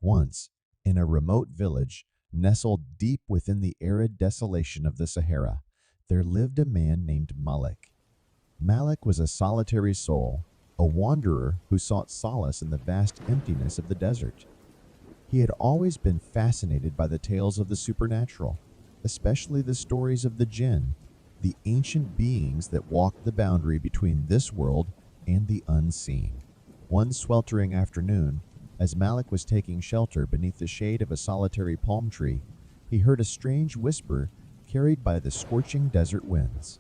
Once, in a remote village nestled deep within the arid desolation of the Sahara, there lived a man named Malik. Malik was a solitary soul, a wanderer who sought solace in the vast emptiness of the desert. He had always been fascinated by the tales of the supernatural, especially the stories of the Jinn, the ancient beings that walked the boundary between this world and the unseen. One sweltering afternoon, as Malik was taking shelter beneath the shade of a solitary palm tree, he heard a strange whisper carried by the scorching desert winds.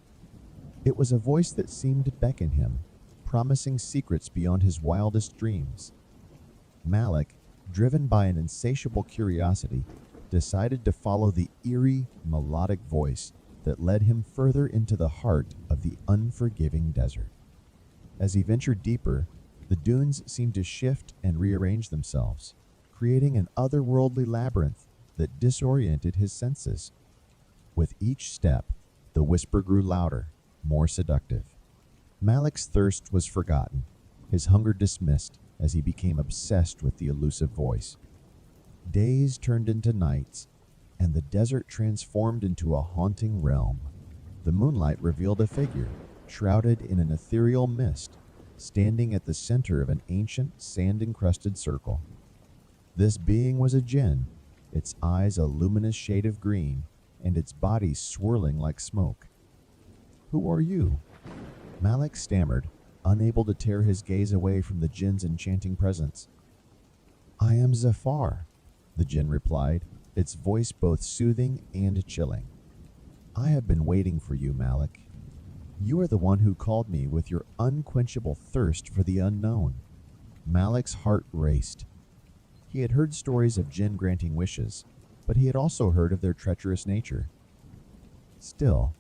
It was a voice that seemed to beckon him, promising secrets beyond his wildest dreams. Malik, driven by an insatiable curiosity, decided to follow the eerie, melodic voice that led him further into the heart of the unforgiving desert. As he ventured deeper, the dunes seemed to shift and rearrange themselves, creating an otherworldly labyrinth that disoriented his senses. With each step, the whisper grew louder, more seductive. Malik's thirst was forgotten, his hunger dismissed as he became obsessed with the elusive voice. Days turned into nights, and the desert transformed into a haunting realm. The moonlight revealed a figure, shrouded in an ethereal mist, standing at the center of an ancient, sand-encrusted circle. This being was a Jinn, its eyes a luminous shade of green, and its body swirling like smoke. "Who are you?" Malik stammered, unable to tear his gaze away from the Jinn's enchanting presence. "I am Zafar," the Jinn replied, its voice both soothing and chilling. "I have been waiting for you, Malik. You are the one who called me with your unquenchable thirst for the unknown." Malik's heart raced. He had heard stories of Jinn granting wishes, but he had also heard of their treacherous nature. Still,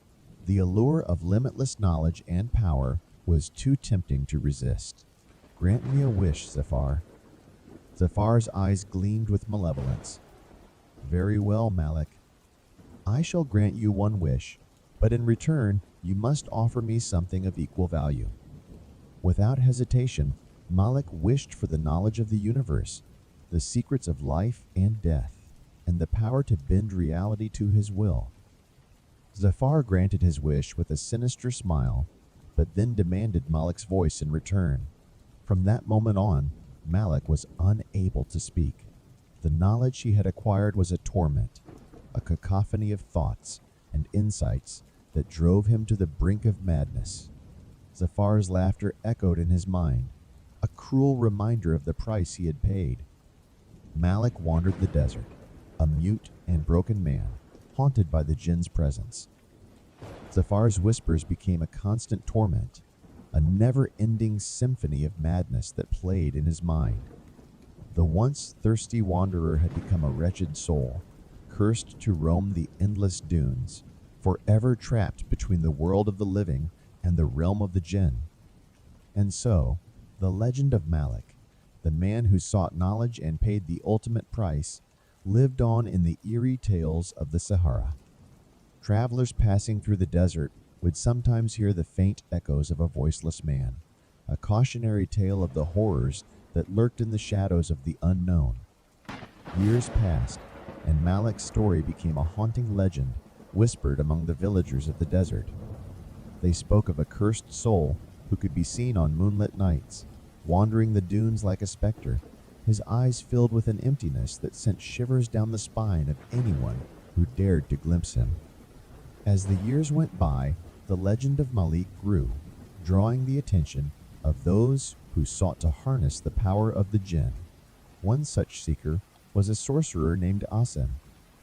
the allure of limitless knowledge and power was too tempting to resist. "Grant me a wish, Zafar." Zafar's eyes gleamed with malevolence. "Very well, Malik. I shall grant you one wish, but in return, you must offer me something of equal value." Without hesitation, Malik wished for the knowledge of the universe, the secrets of life and death, and the power to bend reality to his will. Zafar granted his wish with a sinister smile, but then demanded Malik's voice in return. From that moment on, Malik was unable to speak. The knowledge he had acquired was a torment, a cacophony of thoughts and insights that drove him to the brink of madness. Zafar's laughter echoed in his mind, a cruel reminder of the price he had paid. Malik wandered the desert, a mute and broken man, haunted by the Jinn's presence. Zafar's whispers became a constant torment, a never-ending symphony of madness that played in his mind. The once thirsty wanderer had become a wretched soul, cursed to roam the endless dunes, forever trapped between the world of the living and the realm of the Jinn. And so, the legend of Malik, the man who sought knowledge and paid the ultimate price, lived on in the eerie tales of the Sahara. Travelers passing through the desert would sometimes hear the faint echoes of a voiceless man, a cautionary tale of the horrors that lurked in the shadows of the unknown. Years passed, and Malik's story became a haunting legend whispered among the villagers of the desert. They spoke of a cursed soul who could be seen on moonlit nights, wandering the dunes like a specter, his eyes filled with an emptiness that sent shivers down the spine of anyone who dared to glimpse him. As the years went by, the legend of Malik grew, drawing the attention of those who sought to harness the power of the Jinn. One such seeker was a sorcerer named Asim,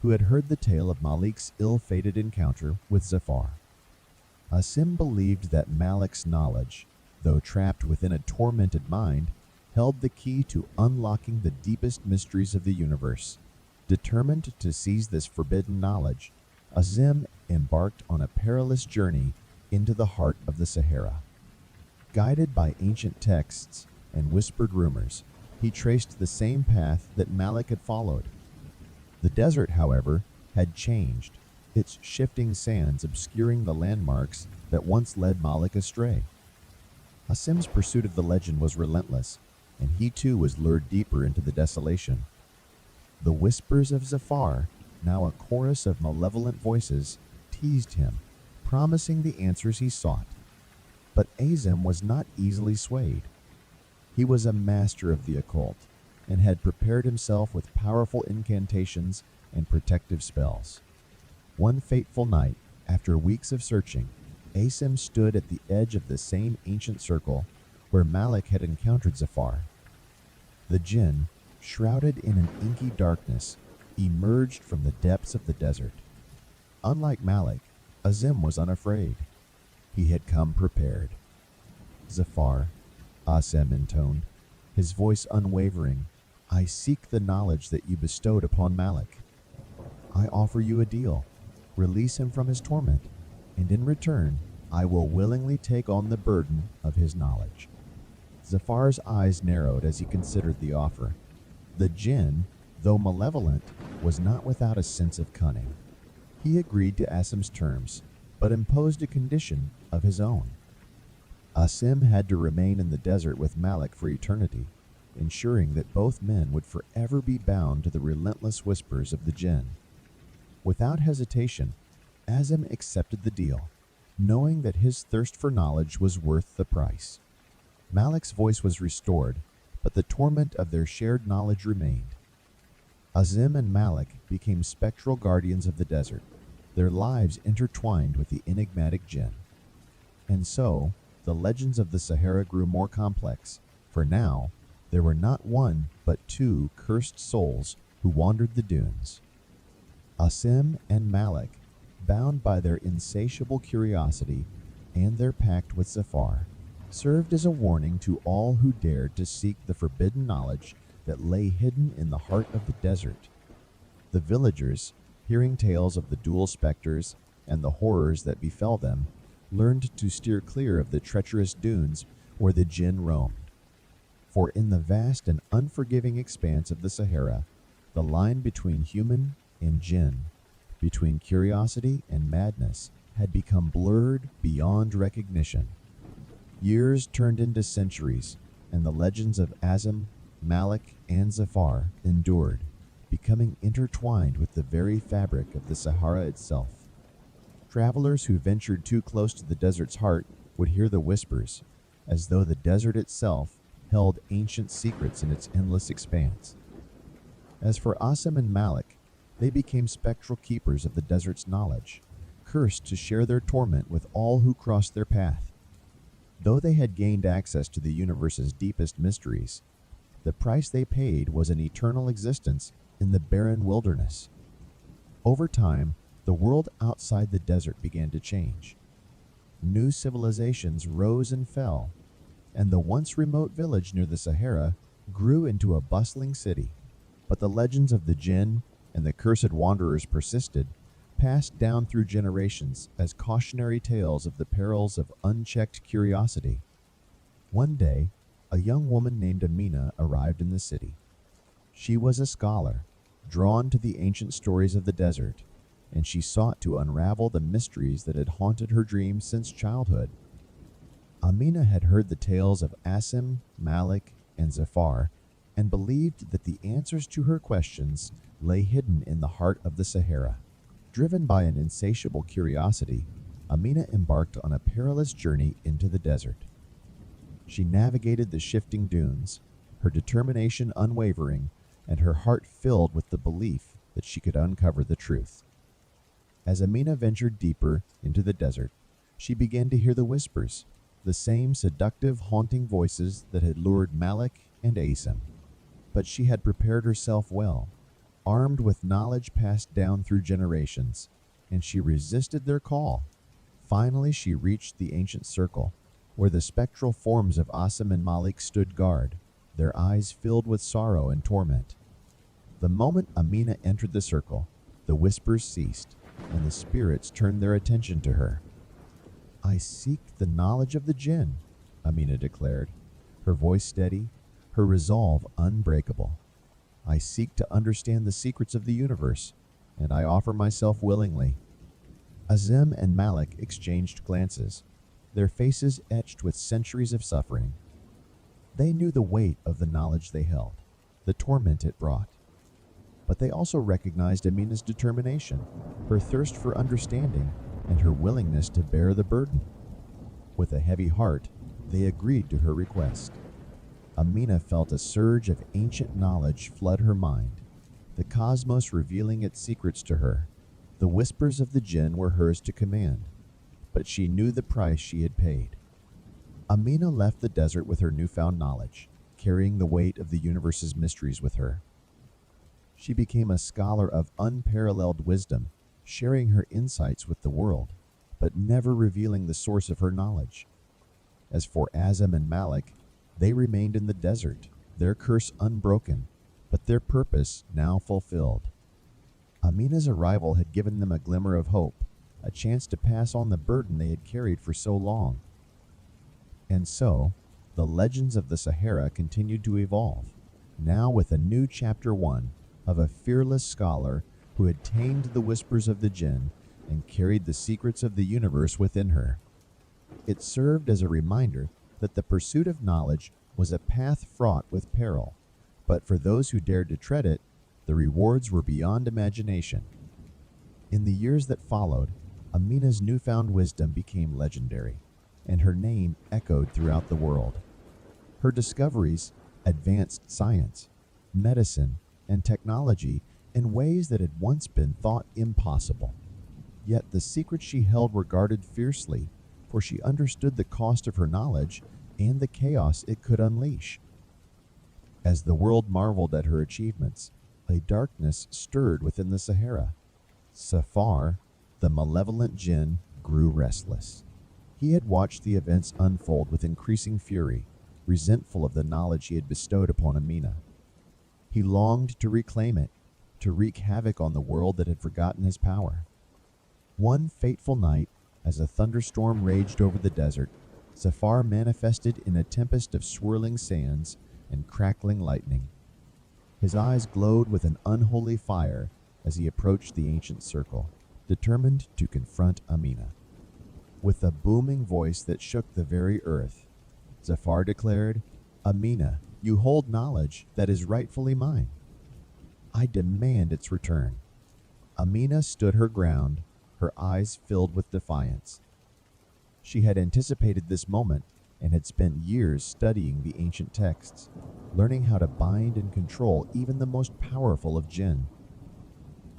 who had heard the tale of Malik's ill-fated encounter with Zafar. Asim believed that Malik's knowledge, though trapped within a tormented mind, held the key to unlocking the deepest mysteries of the universe. Determined to seize this forbidden knowledge, Asim embarked on a perilous journey into the heart of the Sahara. Guided by ancient texts and whispered rumors, he traced the same path that Malik had followed. The desert, however, had changed, its shifting sands obscuring the landmarks that once led Malik astray. Asim's pursuit of the legend was relentless, and he too was lured deeper into the desolation. The whispers of Zafar, now a chorus of malevolent voices, teased him, promising the answers he sought. But Azim was not easily swayed. He was a master of the occult and had prepared himself with powerful incantations and protective spells. One fateful night, after weeks of searching, Azim stood at the edge of the same ancient circle where Malik had encountered Zafar. The Jinn, shrouded in an inky darkness, emerged from the depths of the desert. Unlike Malik, Azim was unafraid. He had come prepared. "Zafar," Azim intoned, his voice unwavering, "I seek the knowledge that you bestowed upon Malik. I offer you a deal. Release him from his torment, and in return, I will willingly take on the burden of his knowledge." Zafar's eyes narrowed as he considered the offer. The Jinn, though malevolent, was not without a sense of cunning. He agreed to Asim's terms, but imposed a condition of his own. Asim had to remain in the desert with Malik for eternity, ensuring that both men would forever be bound to the relentless whispers of the Jinn. Without hesitation, Asim accepted the deal, knowing that his thirst for knowledge was worth the price. Malik's voice was restored, but the torment of their shared knowledge remained. Azim and Malik became spectral guardians of the desert, their lives intertwined with the enigmatic Jinn. And so, the legends of the Sahara grew more complex, for now, there were not one but two cursed souls who wandered the dunes. Asim and Malik, bound by their insatiable curiosity and their pact with Zafar, served as a warning to all who dared to seek the forbidden knowledge that lay hidden in the heart of the desert. The villagers, hearing tales of the dual specters and the horrors that befell them, learned to steer clear of the treacherous dunes where the Jinn roamed. For in the vast and unforgiving expanse of the Sahara, the line between human and Jinn, between curiosity and madness, had become blurred beyond recognition. Years turned into centuries, and the legends of Azim, Malik, and Zafar endured, becoming intertwined with the very fabric of the Sahara itself. Travelers who ventured too close to the desert's heart would hear the whispers, as though the desert itself held ancient secrets in its endless expanse. As for Asim and Malik, they became spectral keepers of the desert's knowledge, cursed to share their torment with all who crossed their path. Though they had gained access to the universe's deepest mysteries, the price they paid was an eternal existence in the barren wilderness. Over time, the world outside the desert began to change. New civilizations rose and fell, and the once remote village near the Sahara grew into a bustling city. But the legends of the Jinn and the cursed wanderers persisted, passed down through generations as cautionary tales of the perils of unchecked curiosity. One day, a young woman named Amina arrived in the city. She was a scholar, drawn to the ancient stories of the desert, and she sought to unravel the mysteries that had haunted her dreams since childhood. Amina had heard the tales of Asim, Malik, and Zafar, and believed that the answers to her questions lay hidden in the heart of the Sahara. Driven by an insatiable curiosity, Amina embarked on a perilous journey into the desert. She navigated the shifting dunes, her determination unwavering, and her heart filled with the belief that she could uncover the truth. As Amina ventured deeper into the desert, she began to hear the whispers, the same seductive, haunting voices that had lured Malik and Asim. But she had prepared herself well, armed with knowledge passed down through generations, and she resisted their call. Finally, she reached the ancient circle, where the spectral forms of Asim and Malik stood guard, their eyes filled with sorrow and torment. The moment Amina entered the circle, the whispers ceased, and the spirits turned their attention to her. "I seek the knowledge of the Jinn," Amina declared, her voice steady, her resolve unbreakable. "I seek to understand the secrets of the universe, and I offer myself willingly." Azim and Malik exchanged glances, their faces etched with centuries of suffering. They knew the weight of the knowledge they held, the torment it brought. but they also recognized Amina's determination, her thirst for understanding, and her willingness to bear the burden. With a heavy heart, they agreed to her request. Amina felt a surge of ancient knowledge flood her mind, the cosmos revealing its secrets to her. The whispers of the Jinn were hers to command, but she knew the price she had paid. Amina left the desert with her newfound knowledge, carrying the weight of the universe's mysteries with her. She became a scholar of unparalleled wisdom, sharing her insights with the world, but never revealing the source of her knowledge. As for Azam and Malik, they remained in the desert, their curse unbroken, but their purpose now fulfilled. Amina's arrival had given them a glimmer of hope, a chance to pass on the burden they had carried for so long. And so, the legends of the Sahara continued to evolve, now with a new chapter 1 of a fearless scholar who had tamed the whispers of the Jinn and carried the secrets of the universe within her. It served as a reminder that the pursuit of knowledge was a path fraught with peril, but for those who dared to tread it, the rewards were beyond imagination. In the years that followed, Amina's newfound wisdom became legendary, and her name echoed throughout the world. Her discoveries advanced science, medicine, and technology in ways that had once been thought impossible. Yet the secrets she held were guarded fiercely, for she understood the cost of her knowledge and the chaos it could unleash. As the world marveled at her achievements, a darkness stirred within the Sahara. Safar, the malevolent Jinn, grew restless. He had watched the events unfold with increasing fury, resentful of the knowledge he had bestowed upon Amina. He longed to reclaim it, to wreak havoc on the world that had forgotten his power. One fateful night, as a thunderstorm raged over the desert, Safar manifested in a tempest of swirling sands and crackling lightning. His eyes glowed with an unholy fire as he approached the ancient circle, determined to confront Amina. With a booming voice that shook the very earth, Zafar declared, "Amina, you hold knowledge that is rightfully mine. I demand its return." Amina stood her ground, her eyes filled with defiance. She had anticipated this moment and had spent years studying the ancient texts, learning how to bind and control even the most powerful of Jinn.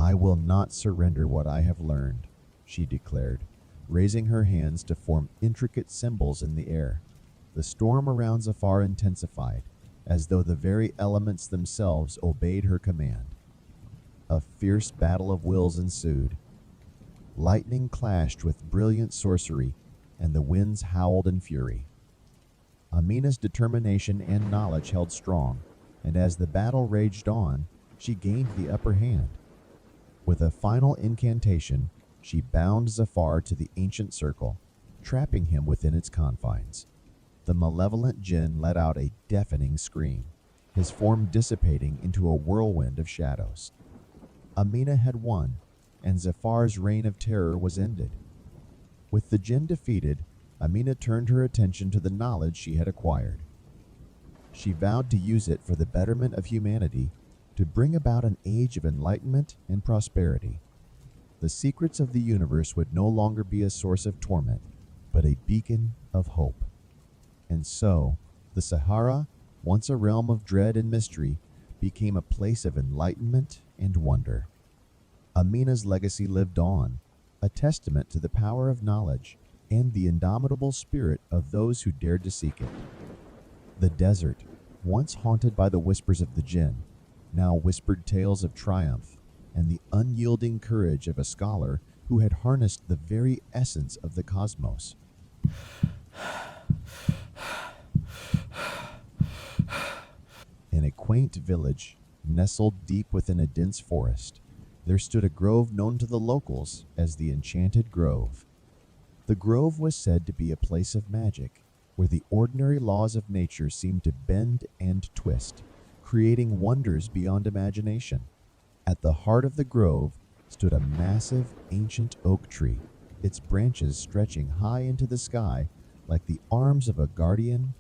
"I will not surrender what I have learned," she declared, raising her hands to form intricate symbols in the air. The storm around Zafar intensified, as though the very elements themselves obeyed her command. A fierce battle of wills ensued. Lightning clashed with brilliant sorcery, and the winds howled in fury. Amina's determination and knowledge held strong, and as the battle raged on, she gained the upper hand. With a final incantation, she bound Zafar to the ancient circle, trapping him within its confines. The malevolent Jinn let out a deafening scream, his form dissipating into a whirlwind of shadows. Amina had won, and Zafar's reign of terror was ended. With the Jinn defeated, Amina turned her attention to the knowledge she had acquired. She vowed to use it for the betterment of humanity, to bring about an age of enlightenment and prosperity. The secrets of the universe would no longer be a source of torment, but a beacon of hope. And so, the Sahara, once a realm of dread and mystery, became a place of enlightenment and wonder. Amina's legacy lived on, a testament to the power of knowledge and the indomitable spirit of those who dared to seek it. The desert, once haunted by the whispers of the Jinn, now whispered tales of triumph and the unyielding courage of a scholar who had harnessed the very essence of the cosmos. In a quaint village, nestled deep within a dense forest, there stood a grove known to the locals as the Enchanted Grove. The grove was said to be a place of magic, where the ordinary laws of nature seemed to bend and twist, creating wonders beyond imagination. At the heart of the grove stood a massive, ancient oak tree, its branches stretching high into the sky like the arms of a guardian.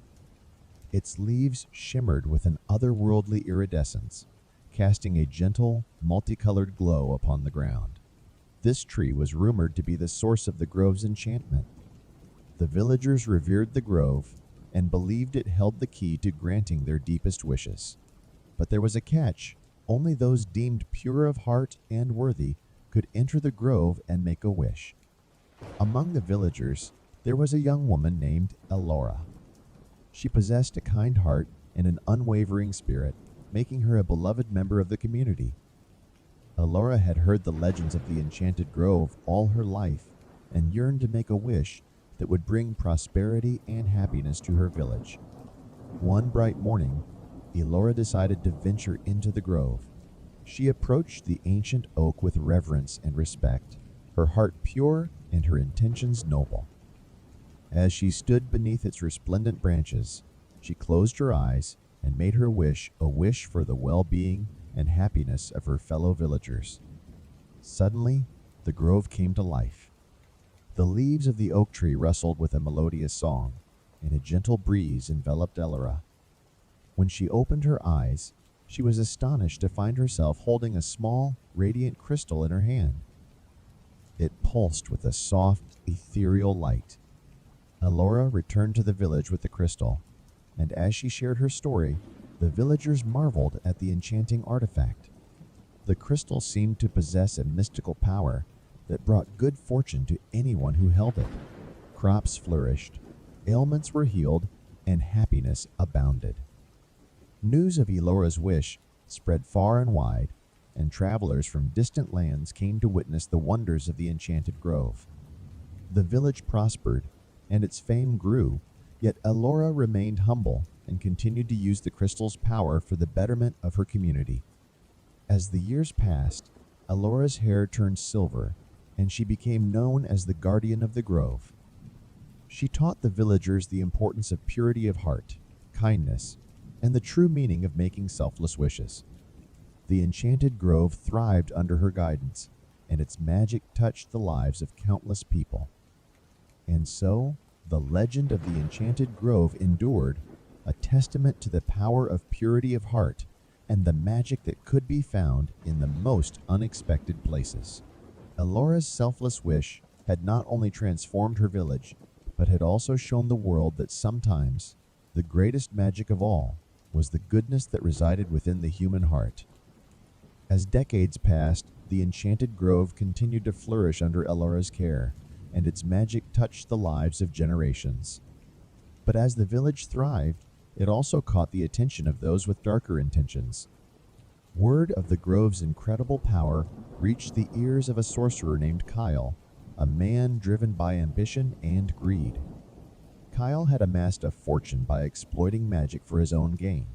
Its leaves shimmered with an otherworldly iridescence, casting a gentle, multicolored glow upon the ground. This tree was rumored to be the source of the grove's enchantment. The villagers revered the grove and believed it held the key to granting their deepest wishes. But there was a catch. Only those deemed pure of heart and worthy could enter the grove and make a wish. Among the villagers, there was a young woman named Elora. She possessed a kind heart and an unwavering spirit, making her a beloved member of the community. Elora had heard the legends of the enchanted grove all her life and yearned to make a wish that would bring prosperity and happiness to her village. One bright morning, Elora decided to venture into the grove. She approached the ancient oak with reverence and respect, her heart pure and her intentions noble. As she stood beneath its resplendent branches, she closed her eyes and made her wish a wish for the well-being and happiness of her fellow villagers. Suddenly, the grove came to life. The leaves of the oak tree rustled with a melodious song, and a gentle breeze enveloped Elora. When she opened her eyes, she was astonished to find herself holding a small, radiant crystal in her hand. It pulsed with a soft, ethereal light. Elora returned to the village with the crystal, and as she shared her story, the villagers marveled at the enchanting artifact. The crystal seemed to possess a mystical power that brought good fortune to anyone who held it. Crops flourished, ailments were healed, and happiness abounded. News of Elora's wish spread far and wide, and travelers from distant lands came to witness the wonders of the enchanted grove. The village prospered, and its fame grew, yet Elora remained humble and continued to use the crystal's power for the betterment of her community. As the years passed, Elora's hair turned silver, and she became known as the guardian of the grove. She taught the villagers the importance of purity of heart, kindness, and the true meaning of making selfless wishes. The enchanted grove thrived under her guidance, and its magic touched the lives of countless people. And so, the legend of the enchanted grove endured, a testament to the power of purity of heart and the magic that could be found in the most unexpected places. Elora's selfless wish had not only transformed her village, but had also shown the world that sometimes the greatest magic of all was the goodness that resided within the human heart. As decades passed, the enchanted grove continued to flourish under Elora's care, and its magic touched the lives of generations. But as the village thrived, it also caught the attention of those with darker intentions. Word of the grove's incredible power reached the ears of a sorcerer named Kyle, a man driven by ambition and greed. Kyle had amassed a fortune by exploiting magic for his own gain,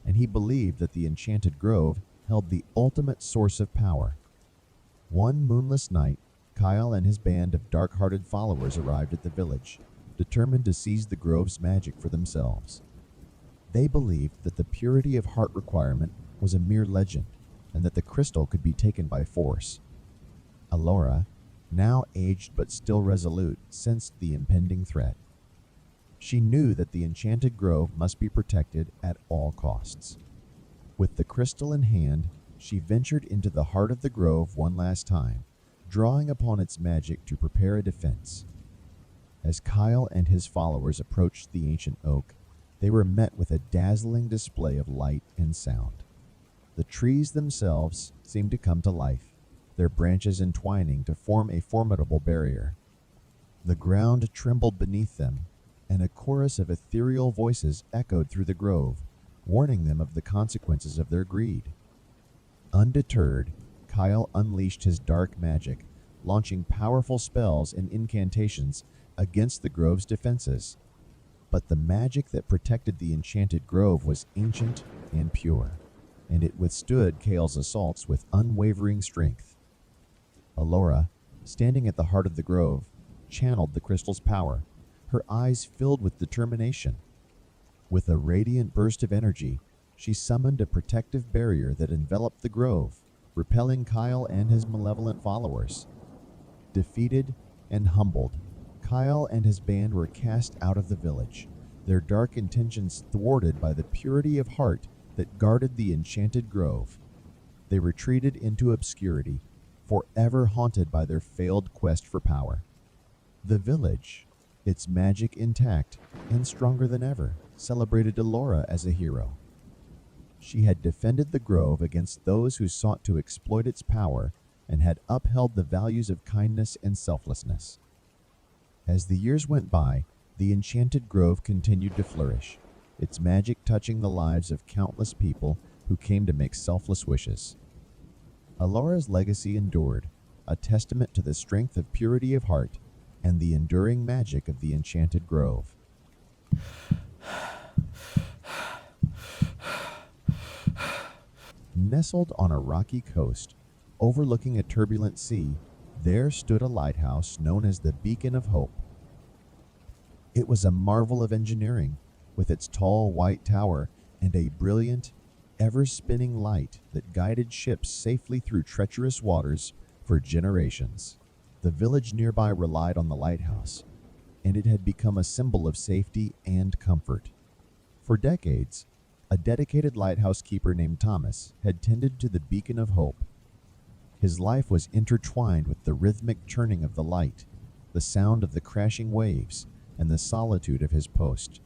and he believed that the enchanted grove held the ultimate source of power. One moonless night, Kyle and his band of dark-hearted followers arrived at the village, determined to seize the grove's magic for themselves. They believed that the purity of heart requirement was a mere legend, and that the crystal could be taken by force. Elora, now aged but still resolute, sensed the impending threat. She knew that the enchanted grove must be protected at all costs. With the crystal in hand, she ventured into the heart of the grove one last time, drawing upon its magic to prepare a defense. As Kyle and his followers approached the ancient oak, they were met with a dazzling display of light and sound. The trees themselves seemed to come to life, their branches entwining to form a formidable barrier. The ground trembled beneath them, and a chorus of ethereal voices echoed through the grove, warning them of the consequences of their greed. Undeterred, Kyle unleashed his dark magic, launching powerful spells and incantations against the grove's defenses. But the magic that protected the enchanted grove was ancient and pure, and it withstood Kale's assaults with unwavering strength. Elora, standing at the heart of the grove, channeled the crystal's power, her eyes filled with determination. With a radiant burst of energy, she summoned a protective barrier that enveloped the grove, repelling Kyle and his malevolent followers. Defeated and humbled, Kyle and his band were cast out of the village, their dark intentions thwarted by the purity of heart that guarded the enchanted grove. they retreated into obscurity, forever haunted by their failed quest for power. The village, its magic intact and stronger than ever, celebrated Elora as a hero. She had defended the grove against those who sought to exploit its power and had upheld the values of kindness and selflessness. As the years went by, the enchanted grove continued to flourish, its magic touching the lives of countless people who came to make selfless wishes. Elora's legacy endured, a testament to the strength of purity of heart and the enduring magic of the enchanted grove. Nestled on a rocky coast, overlooking a turbulent sea, there stood a lighthouse known as the Beacon of Hope. It was a marvel of engineering, with its tall white tower and a brilliant, ever-spinning light that guided ships safely through treacherous waters for generations. The village nearby relied on the lighthouse, and it had become a symbol of safety and comfort. For decades, a dedicated lighthouse keeper named Thomas had tended to the Beacon of Hope. His life was intertwined with the rhythmic churning of the light, the sound of the crashing waves, and the solitude of his post.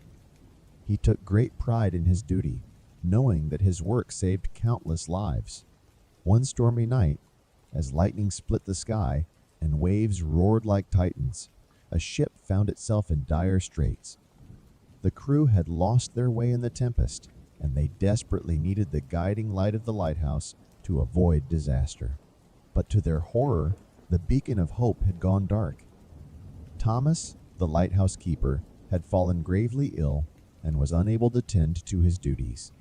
He took great pride in his duty, knowing that his work saved countless lives. One stormy night, as lightning split the sky and waves roared like titans, a ship found itself in dire straits. The crew had lost their way in the tempest, and they desperately needed the guiding light of the lighthouse to avoid disaster. But to their horror, the Beacon of Hope had gone dark. Thomas, the lighthouse keeper, had fallen gravely ill and was unable to tend to his duties.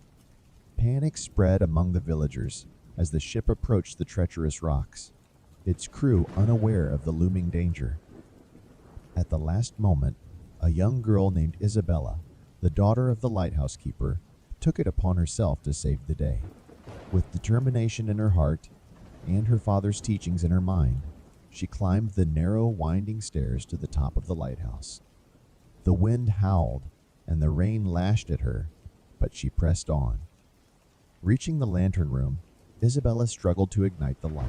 Panic spread among the villagers as the ship approached the treacherous rocks, its crew unaware of the looming danger. At the last moment, a young girl named Isabella, the daughter of the lighthouse keeper, took it upon herself to save the day. With determination in her heart and her father's teachings in her mind, she climbed the narrow, winding stairs to the top of the lighthouse. The wind howled and the rain lashed at her, but she pressed on. Reaching the lantern room, Isabella struggled to ignite the light.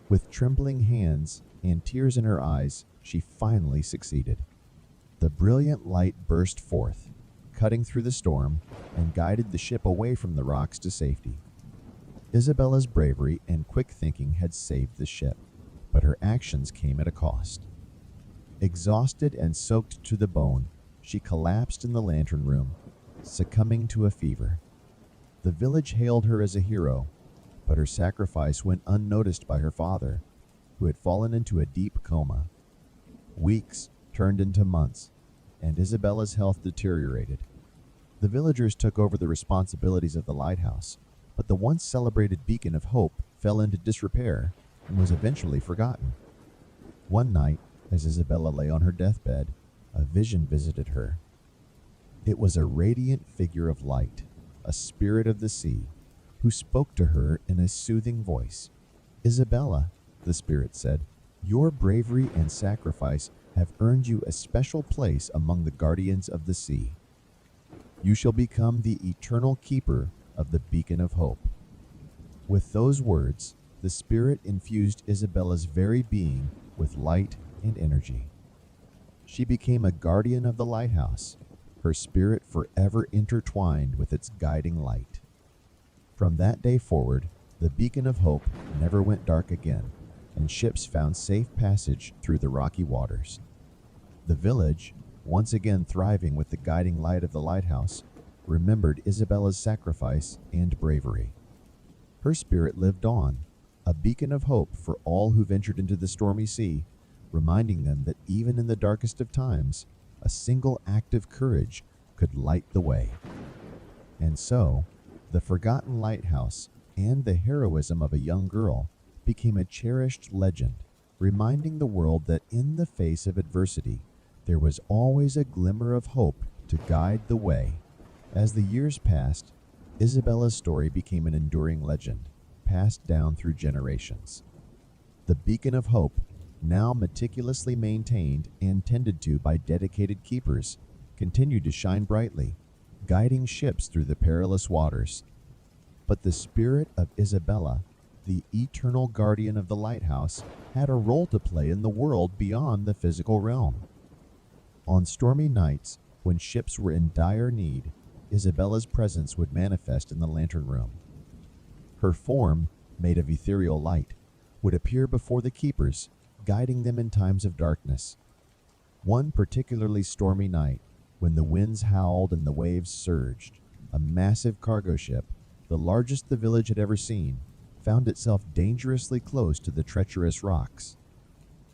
With trembling hands and tears in her eyes, she finally succeeded. The brilliant light burst forth, cutting through the storm, and guided the ship away from the rocks to safety. Isabella's bravery and quick thinking had saved the ship, but her actions came at a cost. Exhausted and soaked to the bone, she collapsed in the lantern room, succumbing to a fever. The village hailed her as a hero, but her sacrifice went unnoticed by her father, who had fallen into a deep coma. Weeks turned into months, and Isabella's health deteriorated. The villagers took over the responsibilities of the lighthouse, but the once celebrated Beacon of Hope fell into disrepair and was eventually forgotten. One night, as Isabella lay on her deathbed, a vision visited her. It was a radiant figure of light, a spirit of the sea, who spoke to her in a soothing voice. "Isabella," the spirit said, "your bravery and sacrifice have earned you a special place among the guardians of the sea. You shall become the eternal keeper of the Beacon of Hope." With those words, the spirit infused Isabella's very being with light and energy. She became a guardian of the lighthouse, her spirit forever intertwined with its guiding light. From that day forward, the Beacon of Hope never went dark again, and ships found safe passage through the rocky waters. The village, once again thriving with the guiding light of the lighthouse, remembered Isabella's sacrifice and bravery. Her spirit lived on, a beacon of hope for all who ventured into the stormy sea, reminding them that even in the darkest of times, a single act of courage could light the way. And so, the forgotten lighthouse and the heroism of a young girl became a cherished legend, reminding the world that in the face of adversity, there was always a glimmer of hope to guide the way. As the years passed, Isabella's story became an enduring legend, passed down through generations. The Beacon of Hope, now meticulously maintained and tended to by dedicated keepers, continued to shine brightly, guiding ships through the perilous waters. But the spirit of Isabella, the eternal guardian of the lighthouse, had a role to play in the world beyond the physical realm. On stormy nights, when ships were in dire need, Isabella's presence would manifest in the lantern room. Her form, made of ethereal light, would appear before the keepers, guiding them in times of darkness. One particularly stormy night, when the winds howled and the waves surged, a massive cargo ship, the largest the village had ever seen, found itself dangerously close to the treacherous rocks.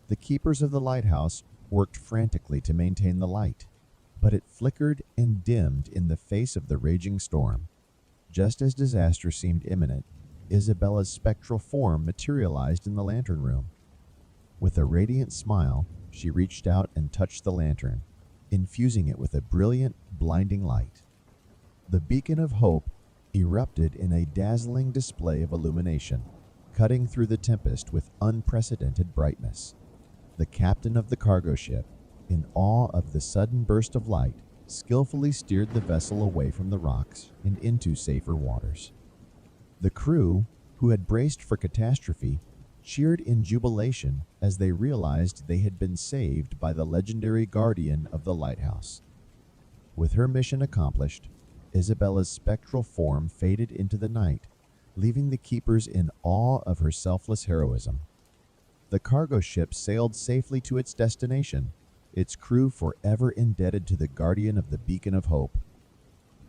The keepers of the lighthouse worked frantically to maintain the light, but it flickered and dimmed in the face of the raging storm. Just as disaster seemed imminent, Isabella's spectral form materialized in the lantern room. With a radiant smile, she reached out and touched the lantern, infusing it with a brilliant, blinding light. The beacon of hope erupted in a dazzling display of illumination, cutting through the tempest with unprecedented brightness. The captain of the cargo ship, in awe of the sudden burst of light, skillfully steered the vessel away from the rocks and into safer waters. The crew, who had braced for catastrophe, cheered in jubilation as they realized they had been saved by the legendary guardian of the lighthouse. With her mission accomplished, Isabella's spectral form faded into the night, leaving the keepers in awe of her selfless heroism. The cargo ship sailed safely to its destination, its crew forever indebted to the guardian of the beacon of hope.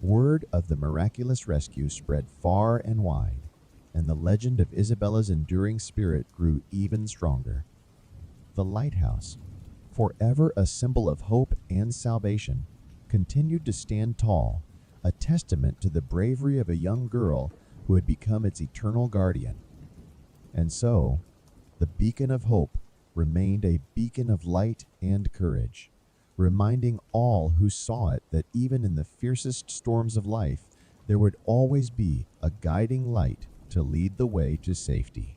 Word of the miraculous rescue spread far and wide, and the legend of Isabella's enduring spirit grew even stronger. The lighthouse, forever a symbol of hope and salvation, continued to stand tall, a testament to the bravery of a young girl who had become its eternal guardian. And so, the beacon of hope remained a beacon of light and courage, reminding all who saw it that even in the fiercest storms of life, there would always be a guiding light to lead the way to safety.